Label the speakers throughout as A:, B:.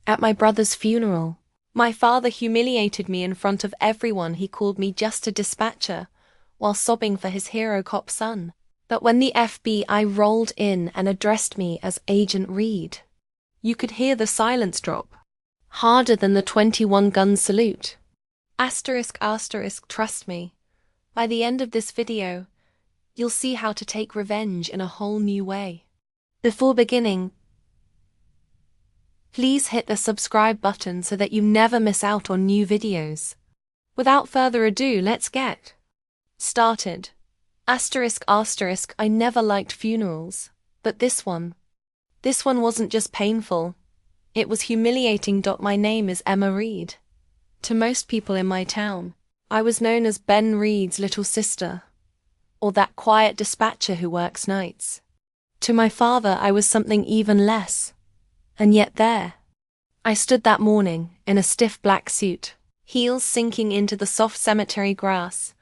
A: At my brother's funeral, my father humiliated me in front of everyone. He called me just a dispatcher, while sobbing for his hero cop son. But when the FBI rolled in and addressed me as Agent Reid, you could hear the silence drop, harder than the 21-gun salute. Asterisk, trust me. By the end of this video, you'll see how to take revenge in a whole new way. Before beginning, please hit the subscribe button so that you never miss out on new videos. Without further ado, let's get started. Asterisk, I never liked funerals, but this one wasn't just painful, it was humiliating. My name is Emma Reid. To most people in my town, I was known as Ben Reid's little sister, or that quiet dispatcher who works nights. To my father, I was something even less. And yet there, I stood that morning in a stiff black suit, heels sinking into the soft cemetery grass,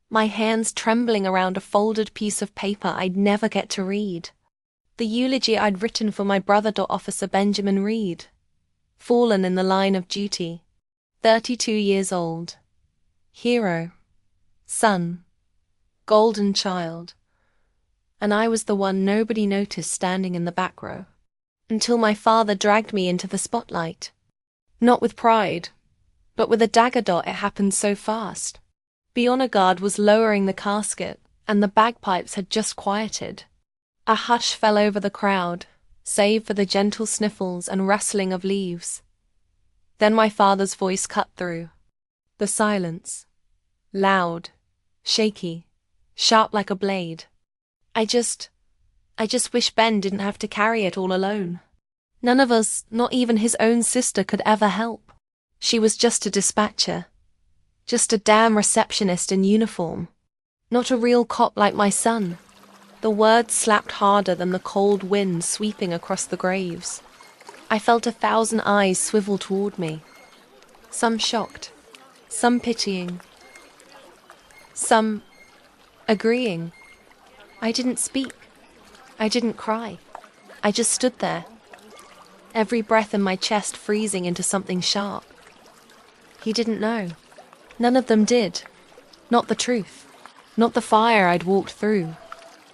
A: my hands trembling around a folded piece of paper I'd never get to read. The eulogy I'd written for my brother, Officer Benjamin Reid, fallen in the line of duty, 32 years old, hero, son, golden child, and I was the one nobody noticed standing in the back row. Until my father dragged me into the spotlight. Not with pride, but with a dagger. It happened so fast. The honor guard was lowering the casket, and the bagpipes had just quieted. A hush fell over the crowd, save for the gentle sniffles and rustling of leaves. Then my father's voice cut through the silence, loud, shaky, sharp like a blade. I just wish Ben didn't have to carry it all alone. None of us, not even his own sister, could ever help. She was just a dispatcher. Just a damn receptionist in uniform. Not a real cop like my son. The words slapped harder than the cold wind sweeping across the graves. I felt 1,000 eyes swivel toward me. Some shocked, some pitying, some agreeing. I didn't speak. I didn't cry. I just stood there, every breath in my chest freezing into something sharp. He didn't know. None of them did. Not the truth. Not the fire I'd walked through.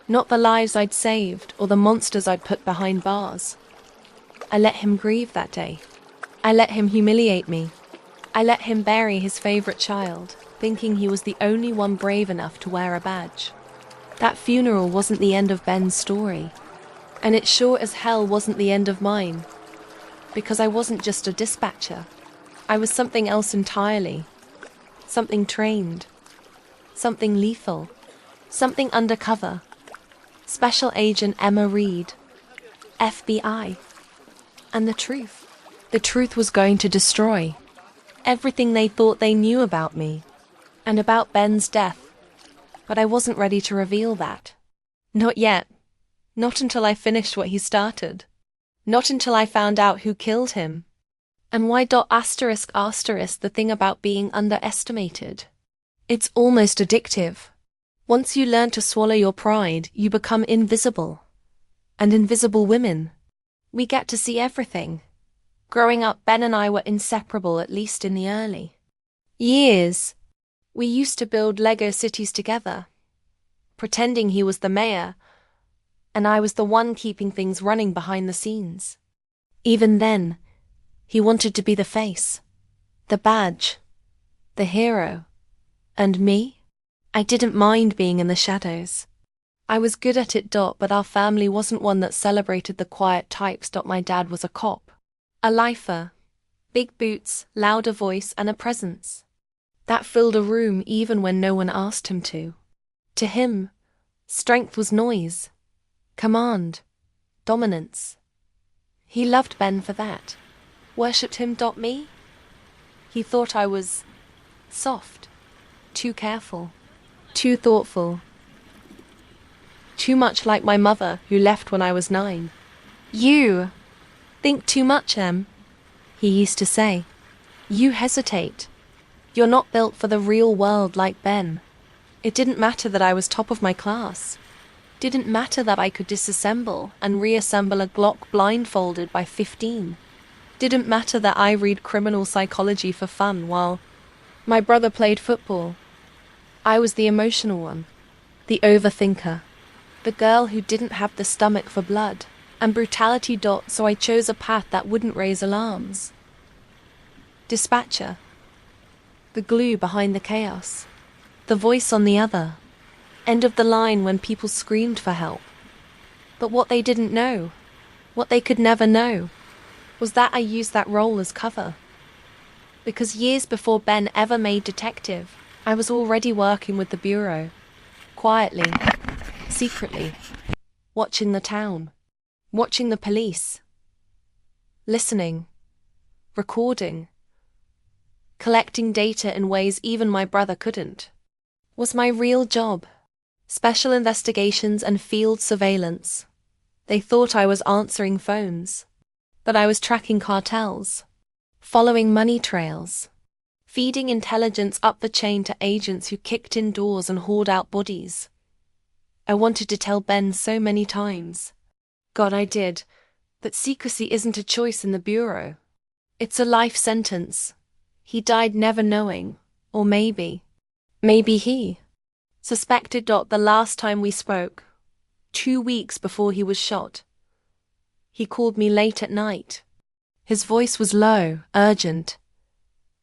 A: Not the lives I'd saved or the monsters I'd put behind bars. I let him grieve that day. I let him humiliate me. I let him bury his favorite child, thinking he was the only one brave enough to wear a badge. That funeral wasn't the end of Ben's story, and it sure as hell wasn't the end of mine, because I wasn't just a dispatcher. I was something else entirely, something trained, something lethal, something undercover. Special Agent Emma Reid, FBI. And the truth was going to destroy everything they thought they knew about me, and about Ben's death. But I wasn't ready to reveal that. Not yet. Not until I finished what he started. Not until I found out who killed him. And why asterisk the thing about being underestimated. It's almost addictive. Once you learn to swallow your pride, you become invisible. And invisible women. We get to see everything. Growing up, Ben and I were inseparable, at least in the early years. We used to build Lego cities together, pretending he was the mayor, and I was the one keeping things running behind the scenes. Even then, he wanted to be the face, the badge, the hero. And me? I didn't mind being in the shadows. I was good at it. But our family wasn't one that celebrated the quiet types. My dad was a cop, a lifer, big boots, louder voice, and a presence that filled a room even when no one asked him to. To him, strength was noise, command, dominance. He loved Ben for that, worshipped him. Me? He thought I was soft, too careful, too thoughtful, too much like my mother, who left when I was 9. You think too much, Em, he used to say. You hesitate. You're not built for the real world like Ben. It didn't matter that I was top of my class. Didn't matter that I could disassemble and reassemble a Glock blindfolded by 15. Didn't matter that I read criminal psychology for fun while my brother played football. I was the emotional one, the overthinker, the girl who didn't have the stomach for blood and brutality. So I chose a path that wouldn't raise alarms. Dispatcher, the glue behind the chaos, the voice on the other end of the line when people screamed for help. But what they didn't know, what they could never know, was that I used that role as cover. Because years before Ben ever made detective, I was already working with the bureau, quietly, secretly, watching the town, watching the police, listening, recording, collecting data in ways even my brother couldn't. Was my real job. Special investigations and field surveillance. They thought I was answering phones, but I was tracking cartels, following money trails, feeding intelligence up the chain to agents who kicked in doors and hauled out bodies. I wanted to tell Ben so many times. God, I did, that secrecy isn't a choice in the bureau. It's a life sentence. He died never knowing, or maybe he suspected. The last time we spoke, 2 weeks before he was shot, he called me late at night. His voice was low, urgent.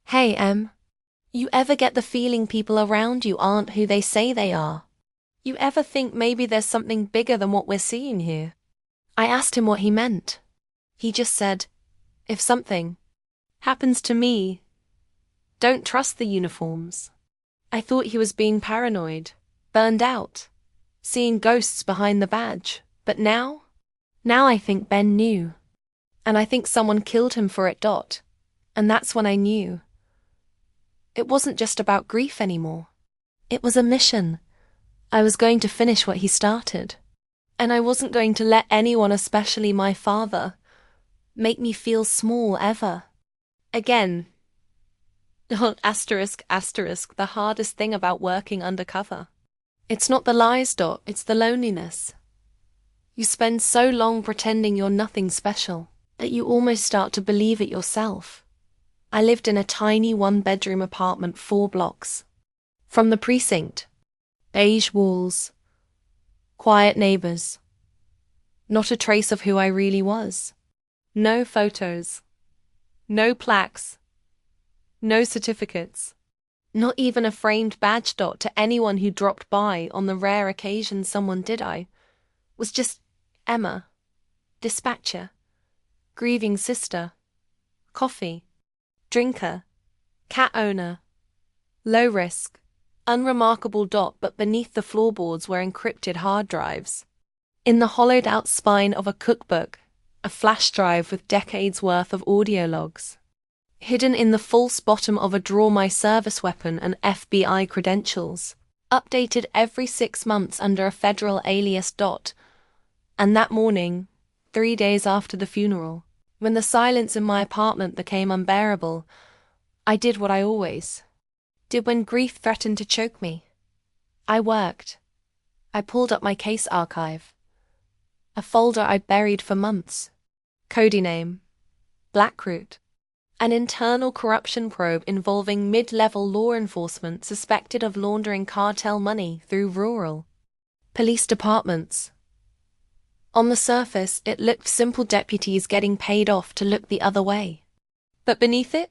A: Hey, Em. You ever get the feeling people around you aren't who they say they are? You ever think maybe there's something bigger than what we're seeing here? I asked him what he meant. He just said, if something happens to me, don't trust the uniforms. I thought he was being paranoid, burned out, seeing ghosts behind the badge. But now I think Ben knew. And I think someone killed him for it. And that's when I knew. It wasn't just about grief anymore. It was a mission. I was going to finish what he started. And I wasn't going to let anyone, especially my father, make me feel small ever. Again. Asterisk, the hardest thing about working undercover. It's not the lies. It's the loneliness. You spend so long pretending you're nothing special that you almost start to believe it yourself. I lived in a tiny one-bedroom apartment 4 blocks from the precinct. Beige walls, quiet neighbors. Not a trace of who I really was. No photos, no plaques, no certificates, not even a framed badge. To anyone who dropped by on the rare occasion someone did, I was just Emma, dispatcher, grieving sister, coffee, drinker, cat owner, low risk, unremarkable. But beneath the floorboards were encrypted hard drives. In the hollowed out spine of a cookbook, a flash drive with decades worth of audio logs. Hidden in the false bottom of a drawer, my service weapon and FBI credentials, updated every 6 months under a federal alias. And that morning, 3 days after the funeral, when the silence in my apartment became unbearable, I did what I always did when grief threatened to choke me. I worked. I pulled up my case archive. A folder I'd buried for months. Cody name, Blackroot. An internal corruption probe involving mid-level law enforcement suspected of laundering cartel money through rural police departments. On the surface, it looked simple deputies getting paid off to look the other way. But beneath it,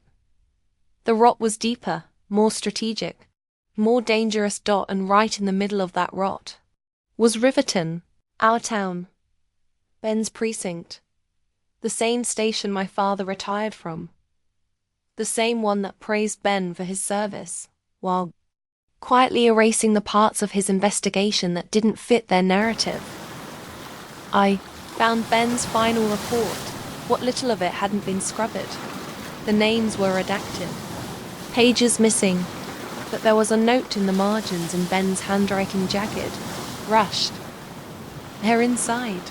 A: the rot was deeper, more strategic, more dangerous. And right in the middle of that rot was Riverton, our town, Ben's precinct, the same station my father retired from. The same one that praised Ben for his service, while quietly erasing the parts of his investigation that didn't fit their narrative. I found Ben's final report. What little of it hadn't been scrubbed. The names were redacted, pages missing, but there was a note in the margins in Ben's handwriting, jagged, rushed. They're inside.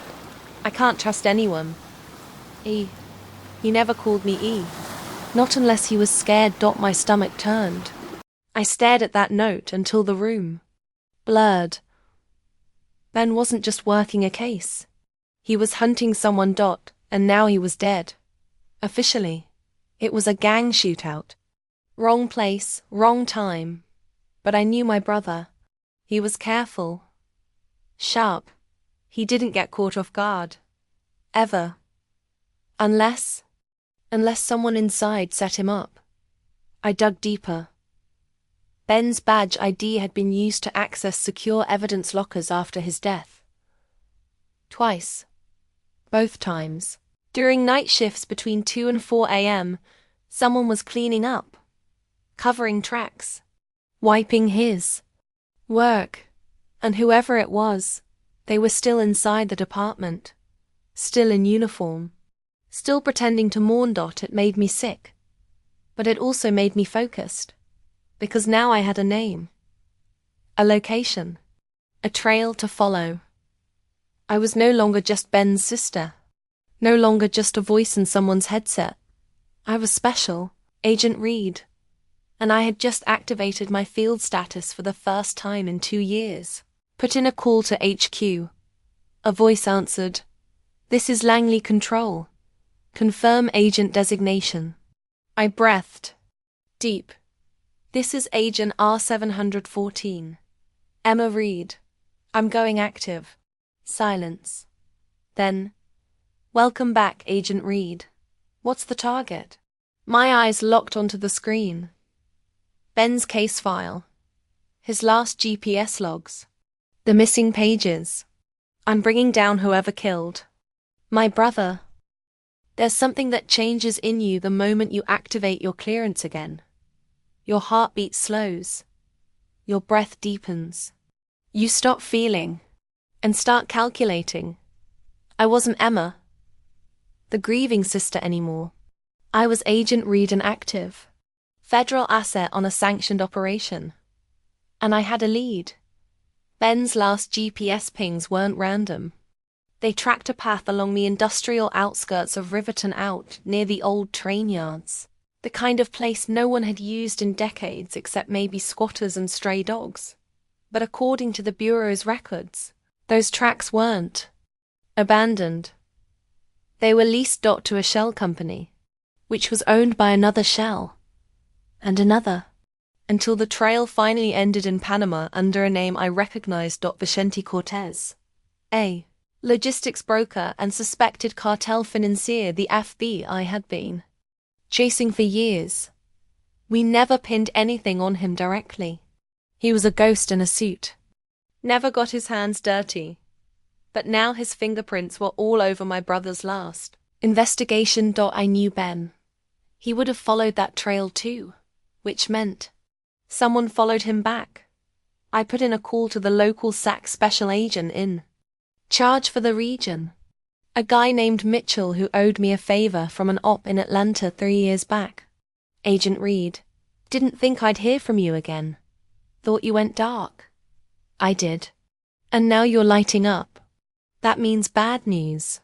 A: I can't trust anyone. He never called me E. Not unless he was scared. My stomach turned. I stared at that note until the room blurred. Ben wasn't just working a case. He was hunting someone. And now he was dead. Officially, it was a gang shootout. Wrong place, wrong time. But I knew my brother. He was careful. Sharp. He didn't get caught off guard. Ever. Unless someone inside set him up. I dug deeper. Ben's badge ID had been used to access secure evidence lockers after his death. Twice. Both times. During night shifts between 2 and 4 a.m., someone was cleaning up, covering tracks, wiping his work, and whoever it was, they were still inside the department, still in uniform, still pretending to mourn. It made me sick, but it also made me focused, because now I had a name, a location, a trail to follow. I was no longer just Ben's sister. No longer just a voice in someone's headset. I was special, Agent Reid, and I had just activated my field status for the first time in 2 years. Put in a call to HQ. A voice answered, "This is Langley Control. Confirm agent designation." I breathed. Deep. "This is Agent R714. Emma Reid. I'm going active." Silence. Then, "Welcome back, Agent Reid. What's the target?" My eyes locked onto the screen. Ben's case file. His last GPS logs. The missing pages. I'm bringing down whoever killed my brother. There's something that changes in you the moment you activate your clearance again. Your heartbeat slows. Your breath deepens. You stop feeling and start calculating. I wasn't Emma, the grieving sister, anymore. I was Agent Reid, and active. Federal asset on a sanctioned operation. And I had a lead. Ben's last GPS pings weren't random. They tracked a path along the industrial outskirts of Riverton out near the old train yards. The kind of place no one had used in decades except maybe squatters and stray dogs. But according to the Bureau's records, those tracks weren't abandoned. They were leased to a shell company, which was owned by another shell, and another, until the trail finally ended in Panama under a name I recognized. Vicente Cortez, a logistics broker and suspected cartel financier the FBI had been chasing for years. We never pinned anything on him directly. He was a ghost in a suit. Never got his hands dirty. But now his fingerprints were all over my brother's last investigation. I knew Ben. He would have followed that trail too, which meant someone followed him back. I put in a call to the local SAC special agent in charge for the region, a guy named Mitchell who owed me a favor from an op in Atlanta 3 years back. "Agent Reid, didn't think I'd hear from you again. Thought you went dark." "I did. And now you're lighting up. That means bad news.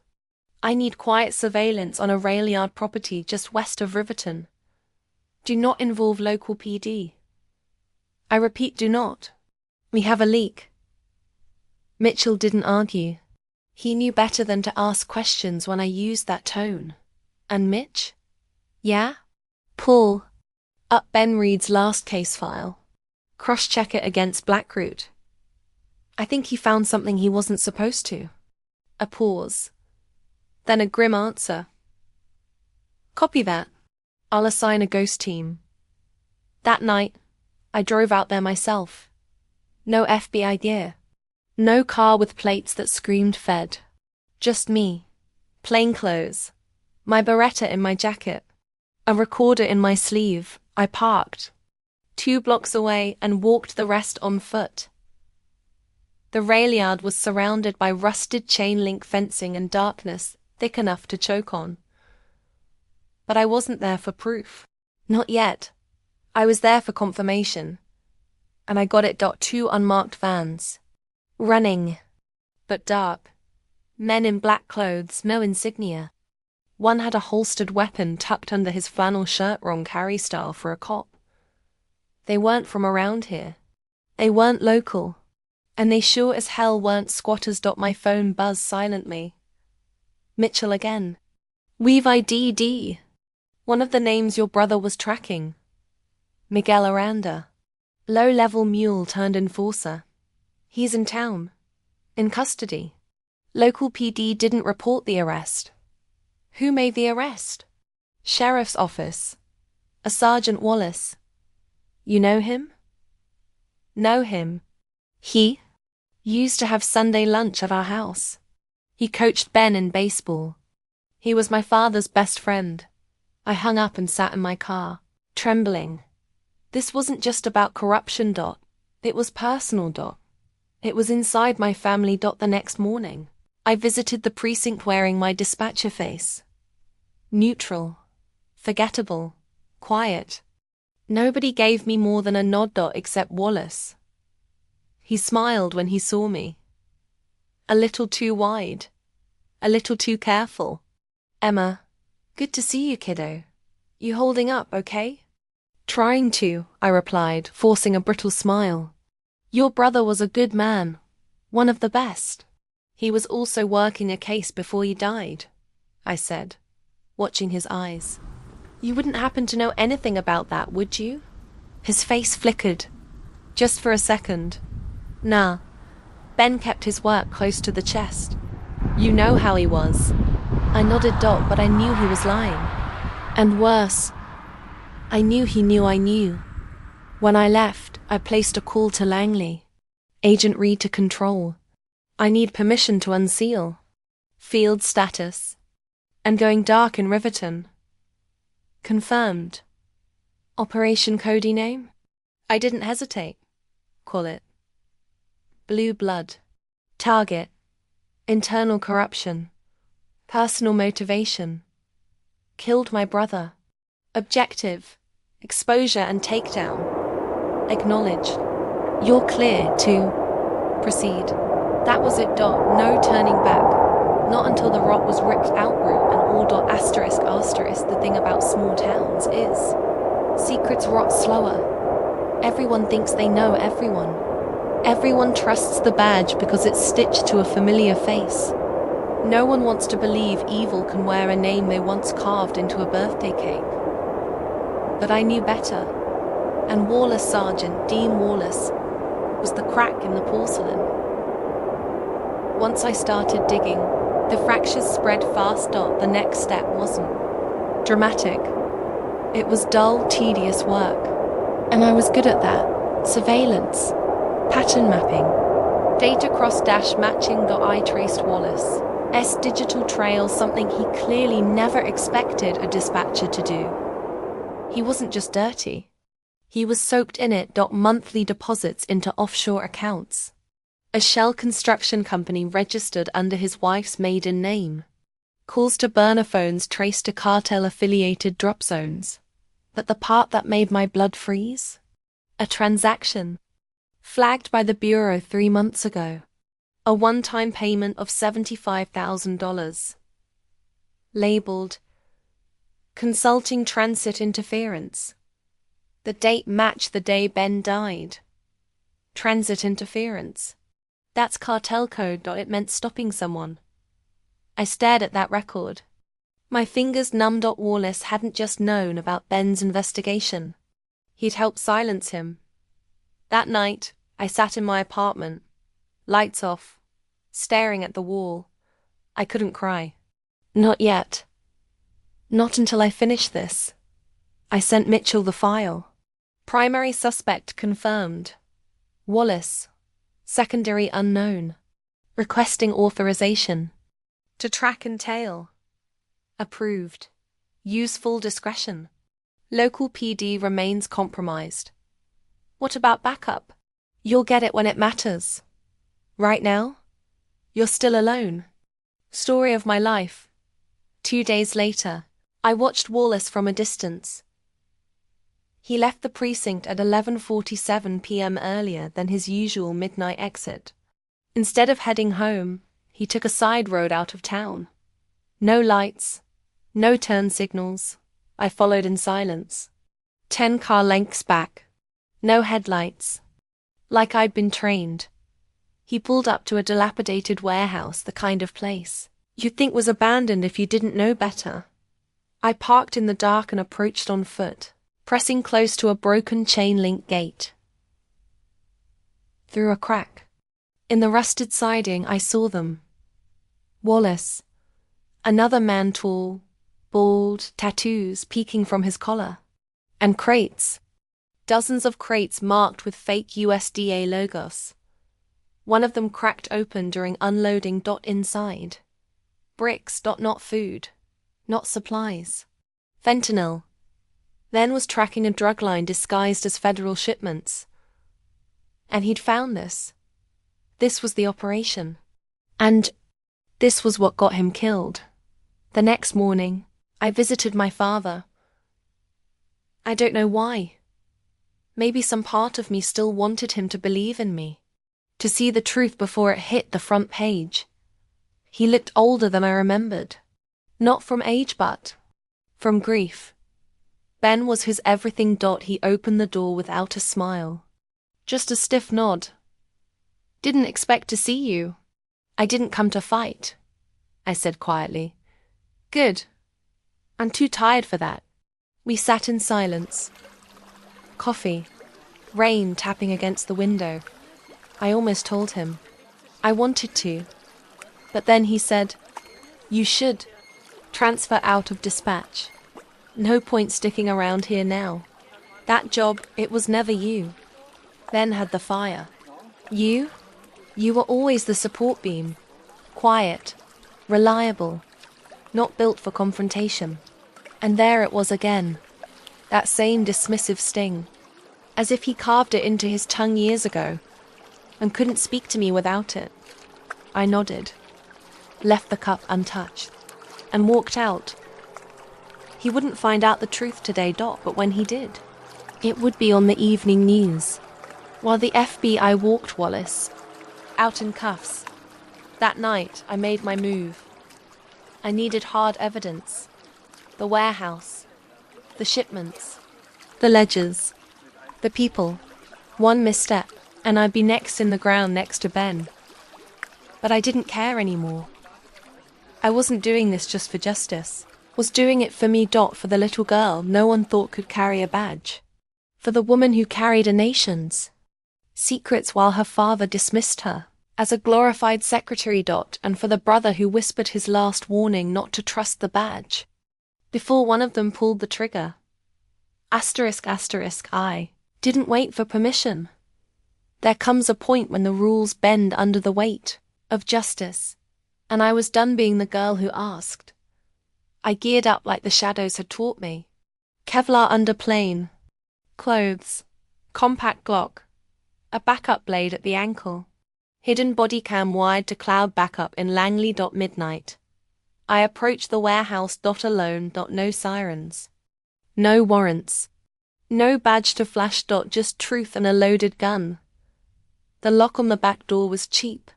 A: I need quiet surveillance on a rail yard property just west of Riverton. Do not involve local PD. I repeat, do not. We have a leak." Mitchell didn't argue. He knew better than to ask questions when I used that tone. "And Mitch?" "Yeah?" "Pull up Ben Reid's last case file. Cross-check it against Blackroot. I think he found something he wasn't supposed to." A pause. Then a grim answer. "Copy that. I'll assign a ghost team." That night, I drove out there myself. No FBI gear. No car with plates that screamed Fed. Just me. Plain clothes. My Beretta in my jacket. A recorder in my sleeve. I parked 2 blocks away and walked the rest on foot. The rail yard was surrounded by rusted chain-link fencing and darkness thick enough to choke on. But I wasn't there for proof. Not yet. I was there for confirmation. And I got it. 2 unmarked vans. Running. But dark. Men in black clothes, no insignia. One had a holstered weapon tucked under his flannel shirt, wrong carry style for a cop. They weren't from around here. They weren't local. And they sure as hell weren't squatters. My phone buzzed silently. Mitchell again. "We've ID'd One of the names your brother was tracking. Miguel Aranda. Low-level mule turned enforcer. He's in town. In custody. Local PD didn't report the arrest. Who made the arrest? Sheriff's office. A Sergeant Wallace. You know him? Know him. He used to have Sunday lunch at our house. He coached Ben in baseball. He was my father's best friend. I hung up and sat in my car, trembling. This wasn't just about corruption. It was personal. It was inside my family. The next morning, I visited the precinct wearing my dispatcher face. Neutral, forgettable, quiet. Nobody gave me more than a nod. Except Wallace. He smiled when he saw me. A little too wide. A little too careful. Emma, good to see you, kiddo. You holding up, okay? Trying to, I replied, forcing a brittle smile. Your brother was a good man. One of the best. He was also working a case before he died, I said, watching his eyes. You wouldn't happen to know anything about that, would you? His face flickered. Just for a second. Nah. Ben kept his work close to the chest. You know how he was. I nodded, but I knew he was lying. And worse, I knew he knew I knew. When I left, I placed a call to Langley. Agent Reid to control. I need permission to unseal. Field status. And going dark in Riverton. Confirmed. Operation Cody name? I didn't hesitate. Call it. Blue blood. Target. Internal corruption. Personal motivation. Killed my brother. Objective. Exposure and takedown. Acknowledged. You're clear to proceed. That was it. No turning back. Not until the rot was ripped out root and all. Asterisk. The thing about small towns is secrets rot slower. Everyone thinks they know everyone. Everyone trusts the badge because it's stitched to a familiar face. No one wants to believe evil can wear a name they once carved into a birthday cake. But I knew better. And Wallace, Sergeant Dean Wallace, was the crack in the porcelain. Once I started digging, the fractures spread fast. The next step wasn't dramatic. It was dull, tedious work. And I was good at that. Surveillance. Pattern mapping. Data cross-dash matching. I traced Wallace's digital trail, something he clearly never expected a dispatcher to do. He wasn't just dirty. He was soaked in it. Monthly deposits into offshore accounts. A shell construction company registered under his wife's maiden name. Calls to burner phones traced to cartel-affiliated drop zones. But the part that made my blood freeze? A transaction. Flagged by the Bureau 3 months ago. A one-time payment of $75,000. Labeled Consulting Transit Interference. The date matched the day Ben died. Transit interference. That's cartel code. It meant stopping someone. I stared at that record. My fingers numbed. Wallace hadn't just known about Ben's investigation. He'd helped silence him. That night, I sat in my apartment, lights off, staring at the wall. I couldn't cry. Not yet. Not until I finish this. I sent Mitchell the file. Primary suspect confirmed. Wallace. Secondary unknown. Requesting authorization. To track and tail. Approved. Use full discretion. Local PD remains compromised. What about backup? You'll get it when it matters. Right now, you're still alone. Story of my life. 2 days later, I watched Wallace from a distance. He left the precinct at 11:47 p.m. earlier than his usual midnight exit. Instead of heading home, he took a side road out of town. No lights, no turn signals. I followed in silence. 10 car lengths back. No headlights. Like I'd been trained. He pulled up to a dilapidated warehouse, the kind of place you'd think was abandoned if you didn't know better. I parked in the dark and approached on foot, pressing close to a broken chain-link gate. Through a crack in the rusted siding, I saw them. Wallace, another man, tall, bald, tattoos peeking from his collar, and crates. Dozens of crates marked with fake USDA logos. One of them cracked open during unloading. Inside. Bricks. Not food. Not supplies. Fentanyl. Ben was tracking a drug line disguised as federal shipments. And he'd found this. This was the operation. And this was what got him killed. The next morning, I visited my father. I don't know why. Maybe some part of me still wanted him to believe in me, to see the truth before it hit the front page. He looked older than I remembered. Not from age, but from grief. Ben was his everything. He opened the door without a smile. Just a stiff nod. Didn't expect to see you. I didn't come to fight, I said quietly. Good. I'm too tired for that. We sat in silence. Coffee. Rain tapping against the window. I almost told him. I wanted to. But then he said, "You should. Transfer out of dispatch. No point sticking around here now. That job, it was never you." Ben had the fire. You were always the support beam. Quiet. Reliable. Not built for confrontation. And there it was again. That same dismissive sting. As if he carved it into his tongue years ago, and couldn't speak to me without it. I nodded, left the cup untouched, and walked out. He wouldn't find out the truth today, but when he did, it would be on the evening news. While the FBI walked Wallace, out in cuffs. That night, I made my move. I needed hard evidence. The warehouse, the shipments, the ledgers, the people. One misstep, and I'd be next in the ground next to Ben. But I didn't care anymore. I wasn't doing this just for justice. Was doing it for me. For the little girl no one thought could carry a badge. For the woman who carried a nation's secrets while her father dismissed her as a glorified secretary. And for the brother who whispered his last warning not to trust the badge before one of them pulled the trigger. I didn't wait for permission. There comes a point when the rules bend under the weight of justice, and I was done being the girl who asked. I geared up like the shadows had taught me. Kevlar underplane, clothes, compact Glock, a backup blade at the ankle, hidden body cam wired to cloud backup in Langley. Midnight. I approached the warehouse. Alone. No sirens. No warrants. No badge to flash. Just truth and a loaded gun. The lock on the back door was cheap.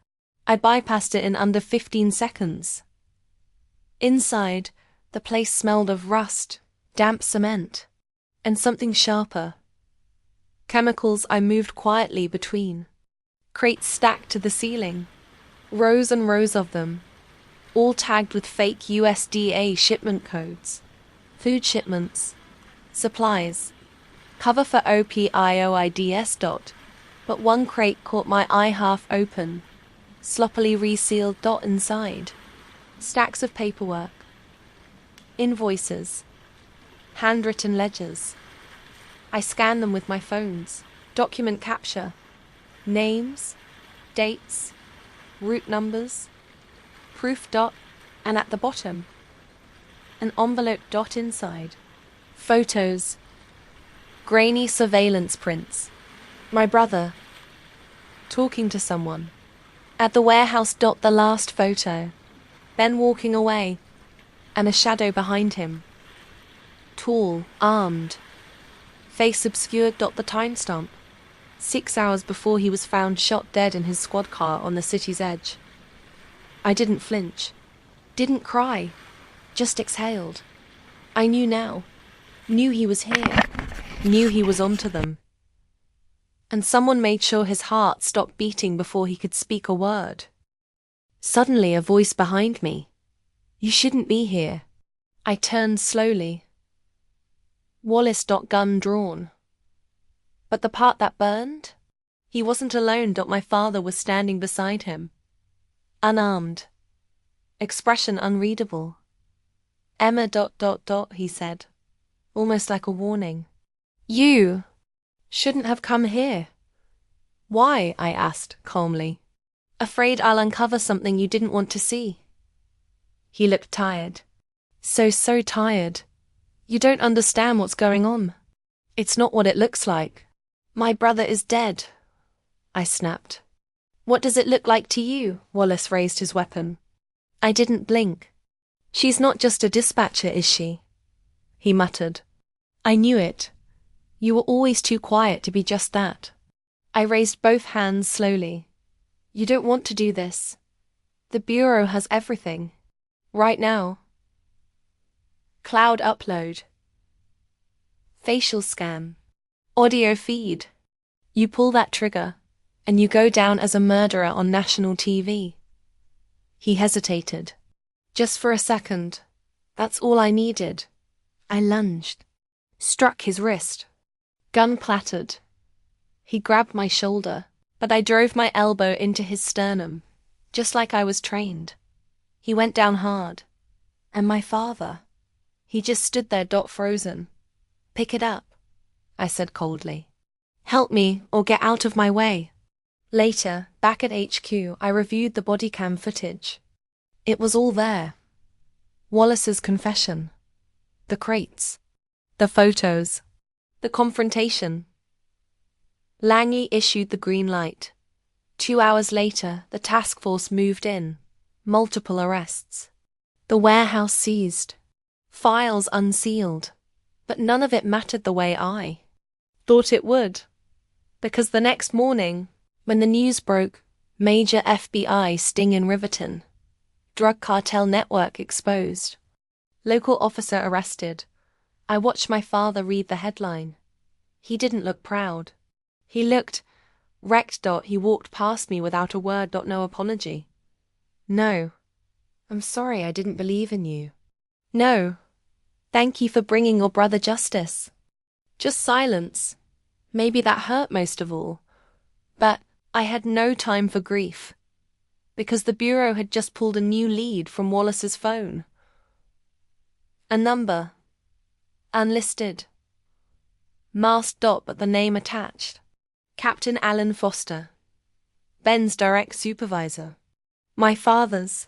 A: I bypassed it in under 15 seconds. Inside, the place smelled of rust, damp cement, and something sharper. Chemicals I moved quietly between. Crates stacked to the ceiling. Rows and rows of them, all tagged with fake USDA shipment codes. Food shipments. Supplies. Cover for OPIOIDS. But one crate caught my eye half open. Sloppily resealed. Inside. Stacks of paperwork. Invoices. Handwritten ledgers. I scanned them with my phones. Document capture. Names. Dates. Route numbers. Proof. And at the bottom, an envelope. Inside. Photos. Grainy surveillance prints. My brother. Talking to someone. At the warehouse. The last photo. Ben walking away, and a shadow behind him. Tall, armed. Face obscured. The timestamp. 6 hours before he was found shot dead in his squad car on the city's edge. I didn't flinch. Didn't cry. Just exhaled. I knew now. Knew he was here. Knew he was onto them. And someone made sure his heart stopped beating before he could speak a word. Suddenly a voice behind me. "You shouldn't be here." I turned slowly. Wallace. Gun drawn. But the part that burned? He wasn't alone. My father was standing beside him. Unarmed. Expression unreadable. Emma. He said, almost like a warning. You shouldn't have come here. Why? I asked, calmly. Afraid I'll uncover something you didn't want to see. He looked tired. So tired. You don't understand what's going on. It's not what it looks like. My brother is dead, I snapped. What does it look like to you? Wallace raised his weapon. I didn't blink. She's not just a dispatcher, is she? He muttered. I knew it. You were always too quiet to be just that. I raised both hands slowly. You don't want to do this. The Bureau has everything. Right now. Cloud upload. Facial scan. Audio feed. You pull that trigger, and you go down as a murderer on national TV. He hesitated. Just for a second. That's all I needed. I lunged. Struck his wrist. Gun clattered. He grabbed my shoulder, but I drove my elbow into his sternum, just like I was trained. He went down hard. And my father? He just stood there, frozen. Pick it up, I said coldly. Help me, or get out of my way. Later, back at HQ, I reviewed the body cam footage. It was all there. Wallace's confession. The crates. The photos. The confrontation. Lange issued the green light. 2 hours later, the task force moved in. Multiple arrests. The warehouse seized. Files unsealed. But none of it mattered the way I thought it would. Because the next morning, when the news broke, major FBI sting in Riverton. Drug cartel network exposed. Local officer arrested. I watched my father read the headline. He didn't look proud. He looked wrecked. He walked past me without a word. No apology. No. I'm sorry I didn't believe in you. No. Thank you for bringing your brother justice. Just silence. Maybe that hurt most of all. But I had no time for grief. Because the Bureau had just pulled a new lead from Wallace's phone. A number. Unlisted. Masked. But the name attached. Captain Alan Foster. Ben's direct supervisor. My father's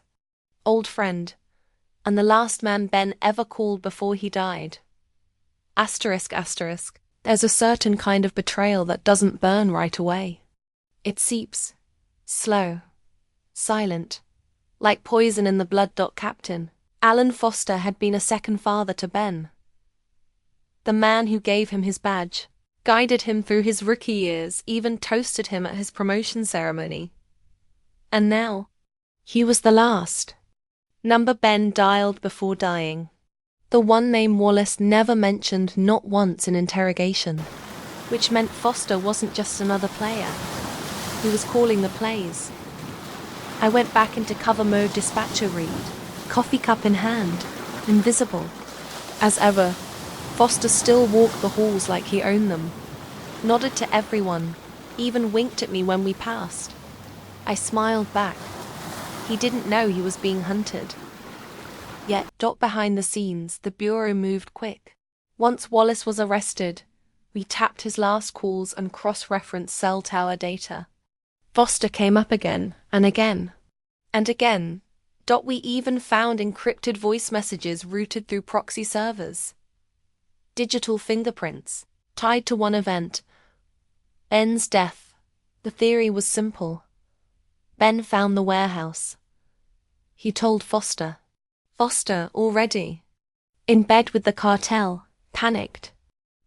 A: old friend. And the last man Ben ever called before he died. Asterisk. There's a certain kind of betrayal that doesn't burn right away. It seeps. Slow. Silent. Like poison in the blood. Captain Alan Foster had been a second father to Ben. The man who gave him his badge, guided him through his rookie years, even toasted him at his promotion ceremony. And now, he was the last. Number Ben dialed before dying. The one name Wallace never mentioned, not once in interrogation. Which meant Foster wasn't just another player. He was calling the plays. I went back into cover mode, dispatcher Reid, coffee cup in hand, invisible. As ever, Foster still walked the halls like he owned them. Nodded to everyone, even winked at me when we passed. I smiled back. He didn't know he was being hunted. Yet, behind the scenes, the Bureau moved quick. Once Wallace was arrested, we tapped his last calls and cross-referenced cell tower data. Foster came up again, and again, and again. We even found encrypted voice messages routed through proxy servers. Digital fingerprints, tied to one event. Ben's death. The theory was simple. Ben found the warehouse. He told Foster. Foster, already in bed with the cartel, panicked,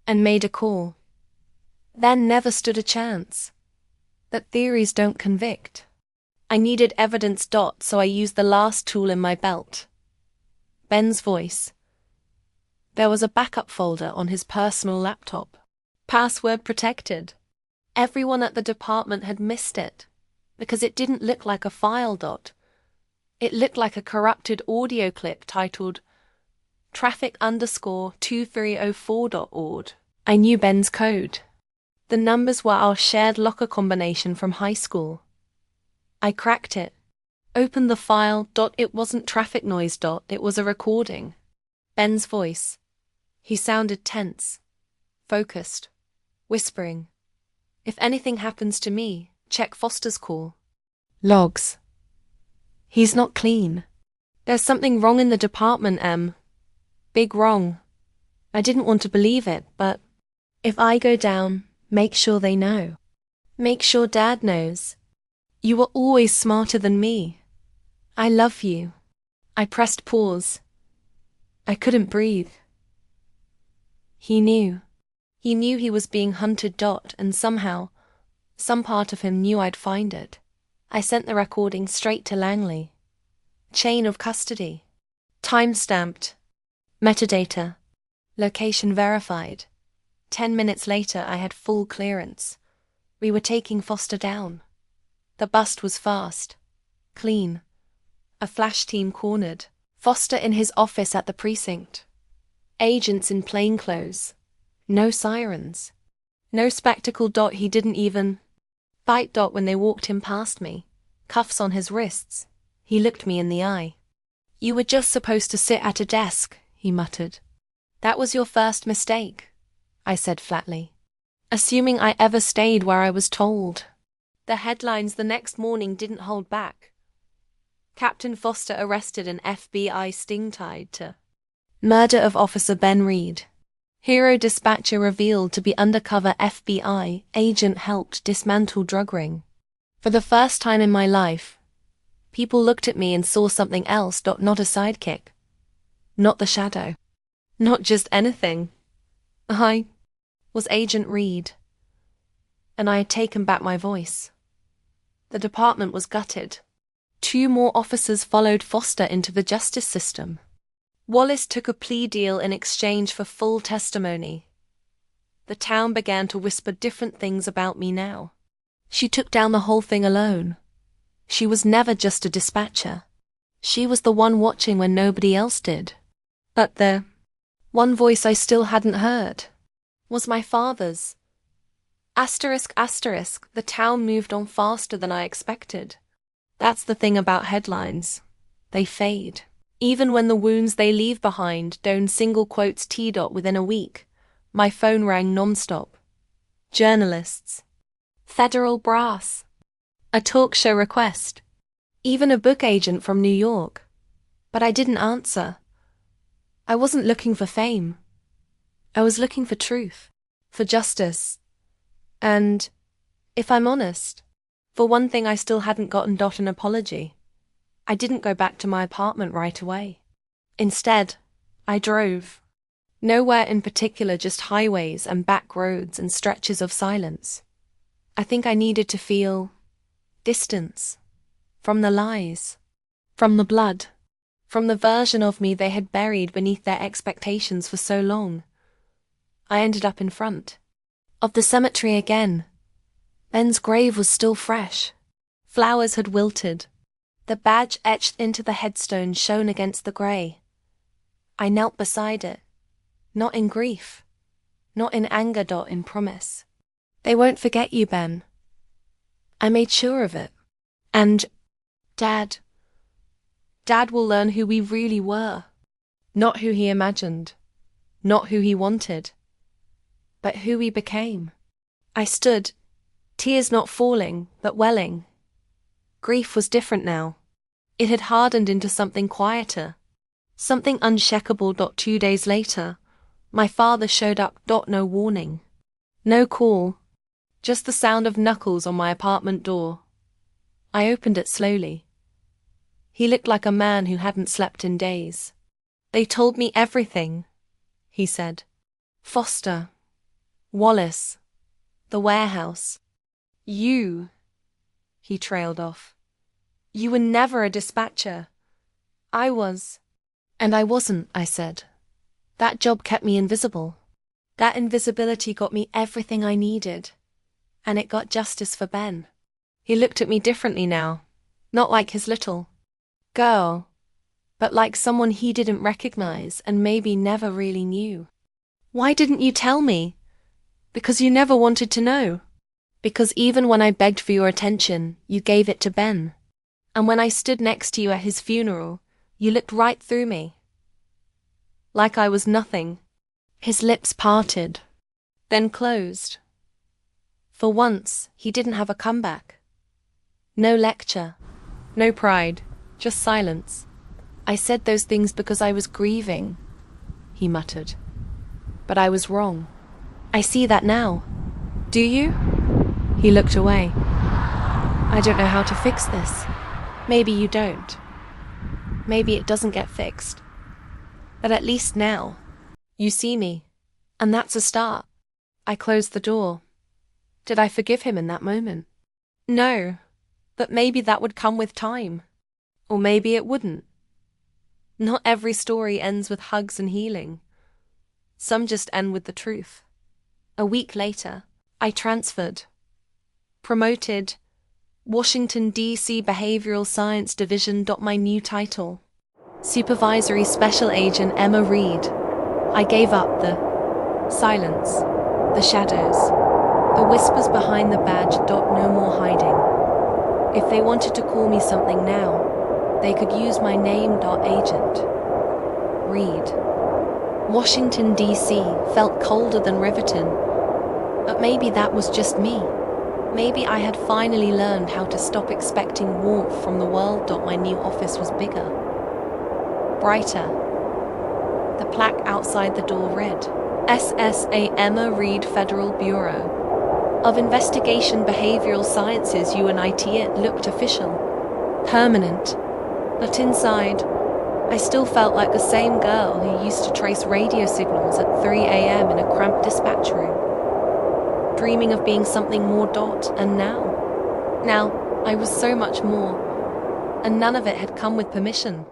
A: and made a call. Then never stood a chance. That theories don't convict. I needed evidence. So I used the last tool in my belt. Ben's voice. There was a backup folder on his personal laptop. Password protected. Everyone at the department had missed it, because it didn't look like a file. It looked like a corrupted audio clip titled traffic_2304.ord. I knew Ben's code. The numbers were our shared locker combination from high school. I cracked it. Opened the file. It wasn't traffic noise. It was a recording. Ben's voice. He sounded tense, focused, whispering. If anything happens to me, check Foster's call. Logs. He's not clean. There's something wrong in the department, Em. Big wrong. I didn't want to believe it, but if I go down, make sure they know. Make sure Dad knows. You were always smarter than me. I love you. I pressed pause. I couldn't breathe. He knew. He knew he was being hunted. And somehow, some part of him knew I'd find it. I sent the recording straight to Langley. Chain of custody. Time-stamped. Metadata. Location verified. 10 minutes later, I had full clearance. We were taking Foster down. The bust was fast. Clean. A flash team cornered. Foster in his office at the precinct. Agents in plainclothes. No sirens. No spectacle. He didn't even bite. When they walked him past me. Cuffs on his wrists. He looked me in the eye. You were just supposed to sit at a desk, he muttered. That was your first mistake, I said flatly. Assuming I ever stayed where I was told. The headlines the next morning didn't hold back. Captain Foster arrested and FBI sting tied to murder of Officer Ben Reid. Hero dispatcher revealed to be undercover FBI agent helped dismantle drug ring. For the first time in my life, people looked at me and saw something else. Not a sidekick. Not the shadow. Not just anything. I was Agent Reid. And I had taken back my voice. The department was gutted. 2 more officers followed Foster into the justice system. Wallace took a plea deal in exchange for full testimony. The town began to whisper different things about me now. She took down the whole thing alone. She was never just a dispatcher. She was the one watching when nobody else did. But the one voice I still hadn't heard was my father's. ***, the town moved on faster than I expected. That's the thing about headlines. They fade. Even when the wounds they leave behind don't single quotes within a week. My phone rang non-stop. Journalists. Federal brass. A talk show request. Even a book agent from New York. But I didn't answer. I wasn't looking for fame. I was looking for truth. For justice. And, if I'm honest, for one thing I still hadn't gotten an apology. I didn't go back to my apartment right away. Instead, I drove. Nowhere in particular, just highways and back roads and stretches of silence. I think I needed to feel distance. From the lies. From the blood. From the version of me they had buried beneath their expectations for so long. I ended up in front of the cemetery again. Ben's grave was still fresh. Flowers had wilted. The badge etched into the headstone shone against the grey. I knelt beside it. Not in grief. Not in anger. In promise. They won't forget you, Ben. I made sure of it. And, Dad will learn who we really were. Not who he imagined. Not who he wanted. But who we became. I stood, tears not falling, but welling. Grief was different now. It had hardened into something quieter. Something unshakable. 2 days later, my father showed up. No warning. No call. Just the sound of knuckles on my apartment door. I opened it slowly. He looked like a man who hadn't slept in days. They told me everything, he said. Foster. Wallace. The warehouse. You. He trailed off. You were never a dispatcher. I was. And I wasn't, I said. That job kept me invisible. That invisibility got me everything I needed. And it got justice for Ben. He looked at me differently now. Not like his little girl. but like someone he didn't recognize and maybe never really knew. Why didn't you tell me? Because you never wanted to know. Because even when I begged for your attention, you gave it to Ben. And when I stood next to you at his funeral, you looked right through me. Like I was nothing. His lips parted, then closed. For once, he didn't have a comeback. No lecture, no pride, just silence. I said those things because I was grieving, he muttered. But I was wrong. I see that now. Do you? He looked away. I don't know how to fix this. Maybe you don't. Maybe it doesn't get fixed. But at least now, you see me, and that's a start. I closed the door. Did I forgive him in that moment? No, but maybe that would come with time. Or maybe it wouldn't. Not every story ends with hugs and healing. Some just end with the truth. A week later, I transferred. Promoted. Washington, D.C. Behavioral Science Division. My new title. Supervisory Special Agent Emma Reid. I gave up the silence, the shadows, the whispers behind the badge. No more hiding. If they wanted to call me something now, they could use my name. Agent Reid. Washington, D.C. felt colder than Riverton. But maybe that was just me. Maybe I had finally learned how to stop expecting warmth from the world. My new office was bigger, brighter. The plaque outside the door read, SSA Emma Reid, Federal Bureau of Investigation, Behavioral Sciences, UNIT. It looked official, permanent. But inside, I still felt like the same girl who used to trace radio signals at 3 a.m. in a cramped dispatch room, dreaming of being something more. And now I was so much more, and none of it had come with permission.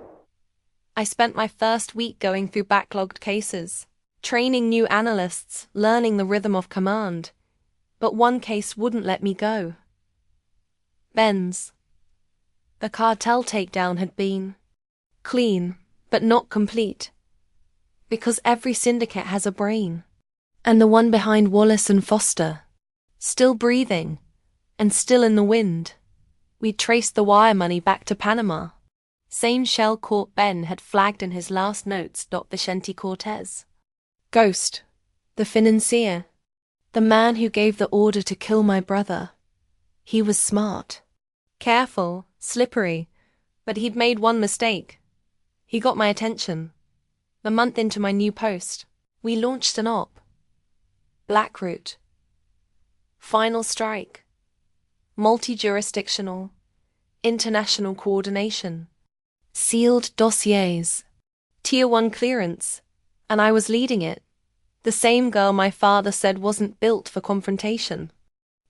A: I spent my first week going through backlogged cases, training new analysts, learning the rhythm of command. But one case wouldn't let me go. Ben's. The cartel takedown had been clean, but not complete. Because every syndicate has a brain. And the one behind Wallace and Foster, still breathing, and still in the wind. We'd traced the wire money back to Panama. Same shell court Ben had flagged in his last notes. Vicente Cortez. Ghost. The financier. The man who gave the order to kill my brother. He was smart. Careful, slippery, but he'd made one mistake. He got my attention. The month into my new post, we launched an op. Blackroot. Final strike. Multi-jurisdictional. International coordination. Sealed dossiers. Tier 1 clearance. And I was leading it. The same girl my father said wasn't built for confrontation.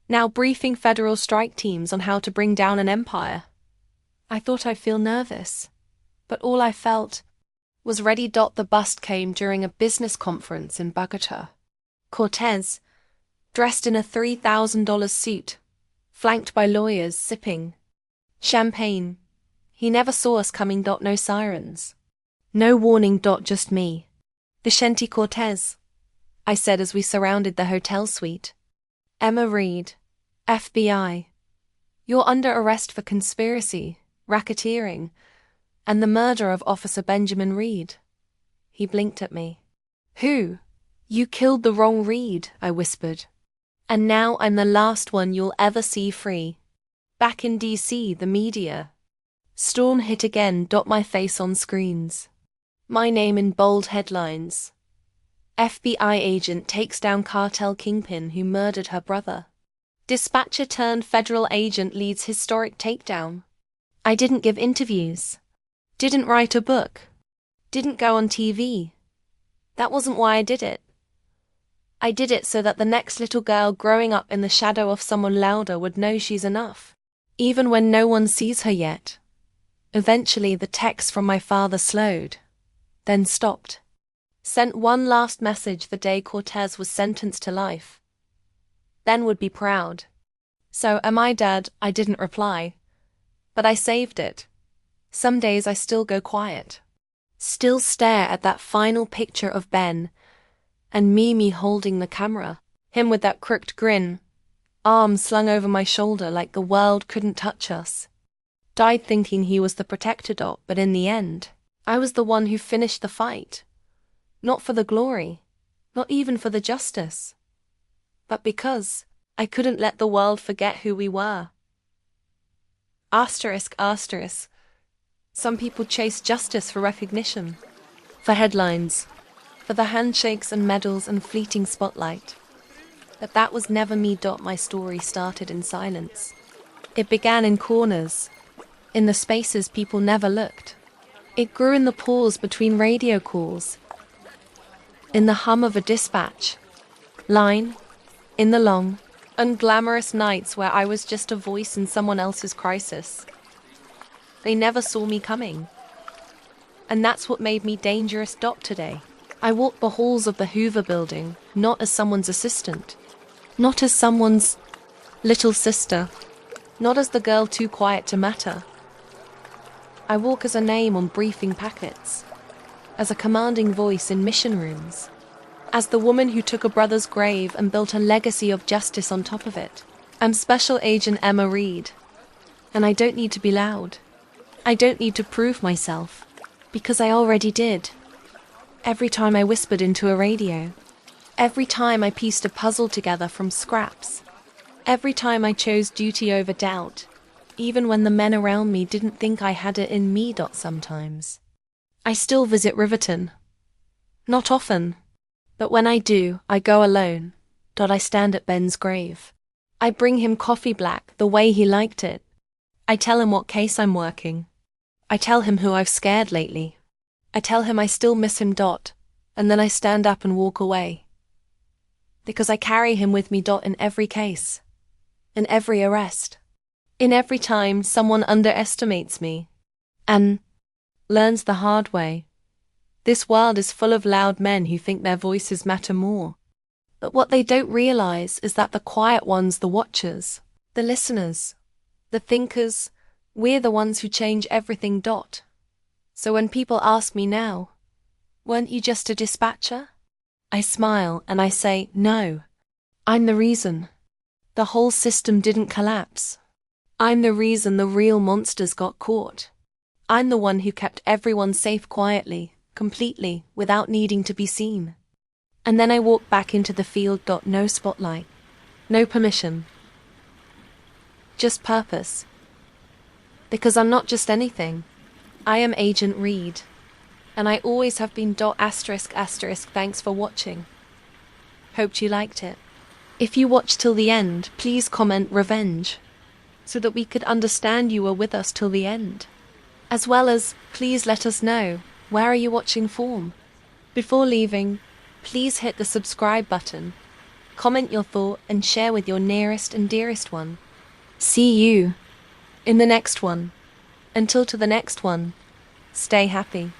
A: Now briefing federal strike teams on how to bring down an empire. I thought I'd feel nervous. But all I felt was ready. The bust came during a business conference in Bogota. Cortez, dressed in a $3,000 suit, flanked by lawyers, sipping champagne. He never saw us coming. No sirens. No warning. Just me. Vicente Cortez, I said as we surrounded the hotel suite. Emma Reid, FBI. You're under arrest for conspiracy, racketeering, and the murder of Officer Benjamin Reid. He blinked at me. Who? You killed the wrong Reid, I whispered. And now I'm the last one you'll ever see free. Back in D.C., the media. Storm hit again. My face on screens. My name in bold headlines. FBI agent takes down cartel kingpin who murdered her brother. Dispatcher turned federal agent leads historic takedown. I didn't give interviews. Didn't write a book. Didn't go on TV. That wasn't why I did it. I did it so that the next little girl growing up in the shadow of someone louder would know she's enough, even when no one sees her yet. Eventually the text from my father slowed, then stopped. Sent one last message the day Cortez was sentenced to life. Then would be proud. So, am I dead? I didn't reply. But I saved it. Some days I still go quiet. Still stare at that final picture of Ben and Mimi holding the camera. Him with that crooked grin, arms slung over my shoulder like the world couldn't touch us. Died thinking he was the protector dot, but in the end, I was the one who finished the fight. Not for the glory, not even for the justice, but because I couldn't let the world forget who we were. Asterisk, asterisk. Some people chase justice for recognition, for headlines, for the handshakes and medals and fleeting spotlight. But that was never me. My story started in silence. It began in corners, in the spaces people never looked. It grew in the pause between radio calls, in the hum of a dispatch line, in the long, unglamorous nights where I was just a voice in someone else's crisis. They never saw me coming. And that's what made me dangerous. Today, I walked the halls of the Hoover building, not as someone's assistant, not as someone's little sister, not as the girl too quiet to matter. I walk as a name on briefing packets, as a commanding voice in mission rooms, as the woman who took a brother's grave and built a legacy of justice on top of it. I'm Special Agent Emma Reid, and I don't need to be loud. I don't need to prove myself, because I already did. Every time I whispered into a radio, every time I pieced a puzzle together from scraps, every time I chose duty over doubt, even when the men around me didn't think I had it in me. Sometimes I still visit Riverton. Not often, but when I do, I go alone. I stand at Ben's grave. I bring him coffee black, the way he liked it. I tell him what case I'm working. I tell him who I've scared lately. I tell him I still miss him. And then I stand up and walk away. Because I carry him with me. In every case, in every arrest, in every time someone underestimates me and learns the hard way. This world is full of loud men who think their voices matter more. But what they don't realize is that the quiet ones, the watchers, the listeners, the thinkers, we're the ones who change everything. So when people ask me now, weren't you just a dispatcher? I smile and I say, no, I'm the reason. The whole system didn't collapse. I'm the reason the real monsters got caught. I'm the one who kept everyone safe quietly, completely, without needing to be seen. And then I walk back into the field. No spotlight, no permission, just purpose. Because I'm not just anything. I am Agent Reid, and I always have been. Asterisk, asterisk. Thanks for watching. Hoped you liked it. If you watched till the end, please comment revenge, so that we could understand you were with us till the end. As well as, please let us know, where are you watching from? Before leaving, please hit the subscribe button, comment your thought and share with your nearest and dearest one. See you in the next one. Until to the next one, stay happy.